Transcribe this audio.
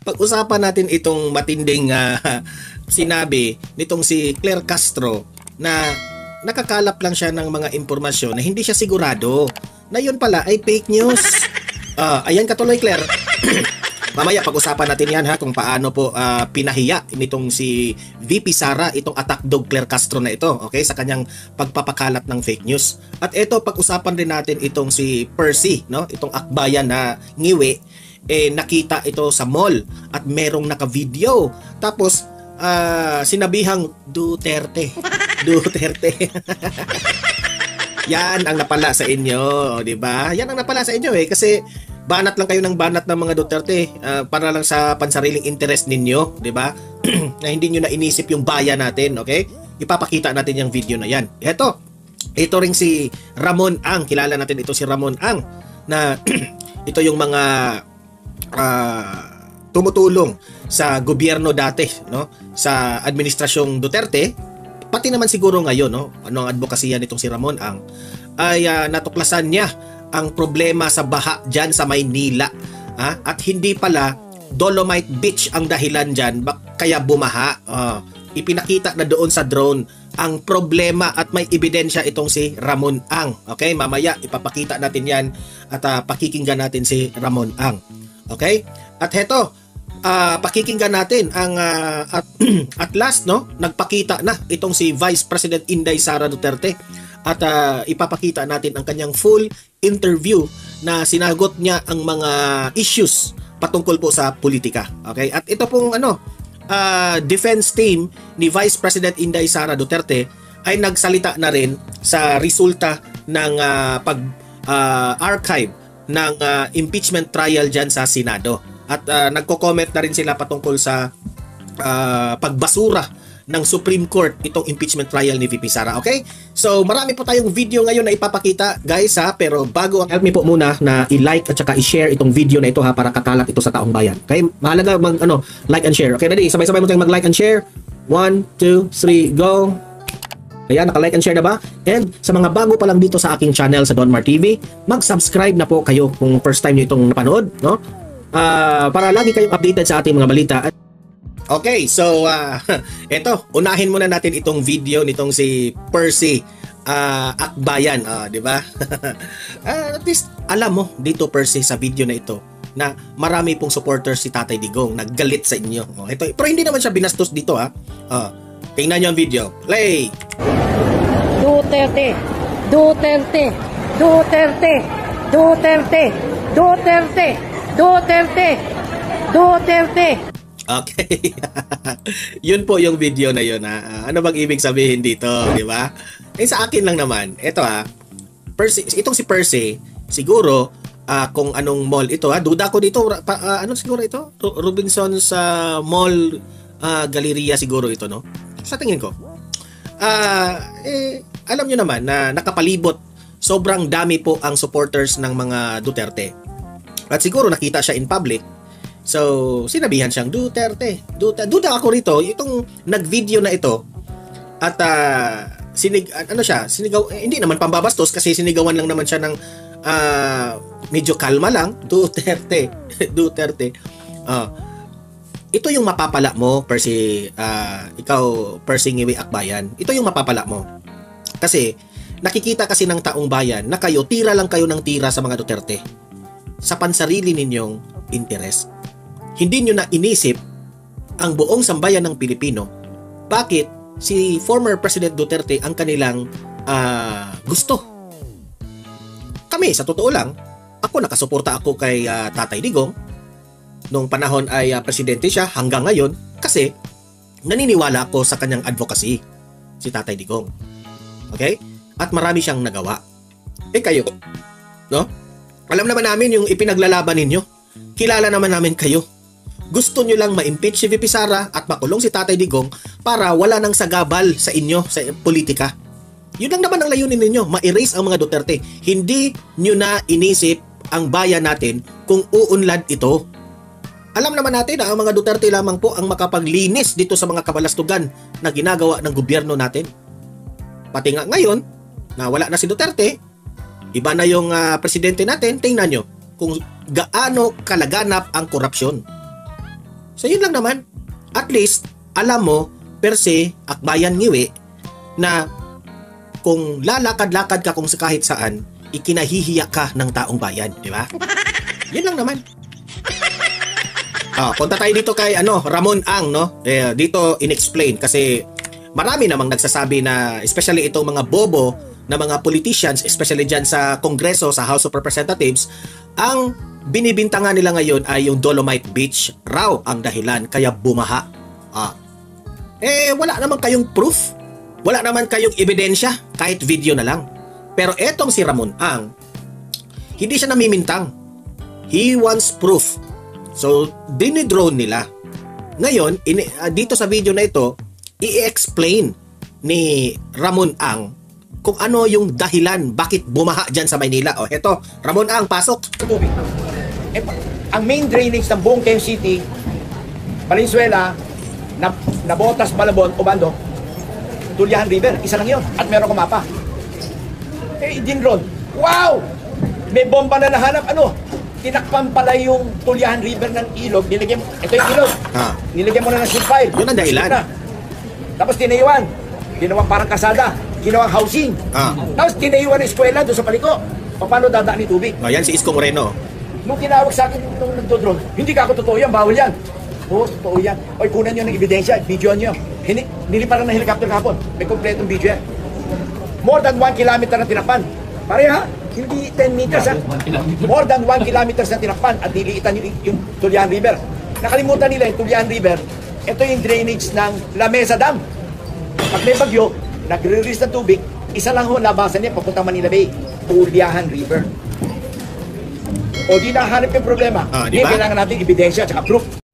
pag-usapan natin itong matinding sinabi nitong si Claire Castro na nakakalap lang siya ng mga impormasyon na hindi siya sigurado na yun pala ay fake news. Ayan katuloy, Claire. Mamaya pag-usapan natin yan ha kung paano po pinahiya nitong si VP Sara itong attack dog Claire Castro na ito, okay, sa kanyang pagpapakalat ng fake news. At ito pag-usapan din natin itong si Percy, no, itong akbayan na ngiwi, nakita ito sa mall at merong naka-video. Tapos sinabihang Duterte. Yan ang napala sa inyo, di ba? Yan ang napala sa inyo kasi banat lang kayo ng banat ng mga Duterte para lang sa pansariling interest ninyo, di ba? Na hindi niyo na inisip yung bayan natin, okay? Ipapakita natin yung video na yan. Ito ring si Ramon Ang, kilala natin ito si Ramon Ang na ito yung mga tumutulong sa gobyerno dati, no? Sa administrasyong Duterte, pati naman siguro ngayon, no? Ano ang advokasya nitong si Ramon Ang ay natuklasan niya ang problema sa baha dyan sa Maynila. At hindi pala Dolomite Beach ang dahilan dyan kaya bumaha. Ipinakita na doon sa drone ang problema at may ebidensya itong si Ramon Ang. Okay, mamaya ipapakita natin yan at pakikinggan natin si Ramon Ang. Okay? At heto, pakikinggan natin ang at last, no, nagpakita na itong si Vice President Inday Sara Duterte at ipapakita natin ang kanyang full interview na sinagot niya ang mga issues patungkol po sa politika. Okay? At ito pong defense team ni Vice President Inday Sara Duterte ay nagsalita na rin sa resulta ng pag-archive ng impeachment trial dyan sa Senado. At nagko-comment na rin sila patungkol sa pagbasura ng Supreme Court itong impeachment trial ni VP Sara. Okay? So marami po tayong video ngayon na ipapakita, guys, pero bago, help me po muna na i-like at saka i-share itong video na ito para kakalat ito sa taong bayan. Okay? Mahalaga like and share. Okay, ready? Sabay-sabay mo tayong mag-like and share. 1, 2, 3, go! Ayan, naka-like and share na ba? And sa mga bago pa lang dito sa aking channel sa Donmar TV, mag-subscribe na po kayo kung first time nyo itong napanood, no? Para lagi kayong updated sa ating mga balita. Okay, so eto, unahin muna natin itong video nitong si Percy Akbayan, di ba? At least alam mo dito, Percy, sa video na ito na marami pong supporters si Tatay Digong naggalit sa inyo. Ito, pero hindi naman siya binastos dito, tingnan niyo ang video. Play. Duterte, Duterte, Duterte, Duterte, Duterte, Duterte, Duterte. Okay. Yun po yung video na yun. Ano bang ibig sabihin dito, di ba? Sa akin lang naman, ito Percy, itong si Percy, siguro kung anong mall ito, duda ko dito, ano siguro ito? Robinson's Mall Galleria siguro ito, no? Sa tingin ko. Alam nyo naman na nakapalibot, sobrang dami po ang supporters ng mga Duterte. At siguro nakita siya in public. So, sinabihan siyang Duterte. Duda ako rito, itong nag-video na ito at sinigaw, hindi naman pambabastos kasi sinigawan lang naman siya ng medyo kalma lang, Duterte. Duterte. Ito yung mapapala mo, Percy, ikaw, Percy Ngiwi Akbayan. Ito yung mapapala mo. Kasi, nakikita kasi ng taong bayan na kayo, tira lang kayo ng tira sa mga Duterte. Sa pansarili ninyong interes. Hindi nyo na inisip ang buong sambayan ng Pilipino. Bakit si former President Duterte ang kanilang gusto? Kami, sa totoo lang, ako nakasuporta ako kay Tatay Digong nung panahon ay presidente siya hanggang ngayon kasi naniniwala ako sa kanyang advocacy, si Tatay Digong. Okay? At marami siyang nagawa. Kayo, no? Alam naman namin yung ipinaglalaban ninyo. Kilala naman namin kayo. Gusto nyo lang ma-impeach si VP Sara at makulong si Tatay Digong para wala nang sagabal sa inyo sa politika. Yun lang naman ang layunin ninyo, ma-erase ang mga Duterte. Hindi nyo na inisip ang bayan natin kung uunlad ito. Alam naman natin na ang mga Duterte lamang po ang makapaglinis dito sa mga kabalastugan na ginagawa ng gobyerno natin. Pati nga ngayon, na wala na si Duterte, iba na yung presidente natin, tingnan nyo kung gaano kalaganap ang korupsyon. So yun lang naman. At least, alam mo, per se, akbayan ngiwi, na kung lalakad-lakad ka kung sa kahit saan, ikinahihiya ka ng taong bayan, di ba? Yun lang naman. Punta tayo dito kay Ramon Ang, no? Dito inexplain kasi marami namang nagsasabi na especially itong mga bobo na mga politicians, especially dyan sa Kongreso, sa House of Representatives, ang binibintangan nila ngayon ay yung Dolomite Beach raw ang dahilan kaya bumaha. Wala naman kayong proof. Wala naman kayong ebidensya, kahit video na lang. Pero etong si Ramon Ang, hindi siya namimintang. He wants proof. So, dinidrone nila. Ngayon, dito sa video na ito, i-explain ni Ramon Ang kung ano yung dahilan bakit bumaha dyan sa Maynila. Eto, Ramon Ang, pasok. Tubig. Ang main drainage ng buong Quezon City, Valenzuela, Nabotas, Malabon, Obando, Tulyahan River, isa lang yun. At meron kumapa. Dinron. Wow! May bomba na nahanap. Tinakpan pala yung Tulyahan River ng ilog. Nilagyan, ito yung ilog. Nilagyan mo na ng sheet pile. Yun ang dahilan. Tapos tinayuan. Ginawang parang kasada. Ginawang housing. Tapos tinayuan ng eskwela doon sa paliko. Paano dadaan ni tubig? Yan si Isko Moreno. Nung tinawag sa akin nung nagdodrone, hindi ka ako totoo yan, bawal yan. Oo, totoo yan. Oy, kunan nyo ng ebidensya, video nyo. Niliparan ng helicopter kahapon. May kompletong video yan. More than 1 kilometer na tinakpan. Pare ha? Hindi 10 meters ha? More than 1 kilometers na tinakpan at niliitan yung Tulyahan River. Nakalimutan nila yung Tulyahan River. Ito yung drainage ng La Mesa Dam. Pag may bagyo, nagre-release ng tubig, isa lang ho labasan niya papuntang Manila Bay. Tulyahan River. O di nahanap yung problema. Diba? Kailangan natin ebidensya at proof.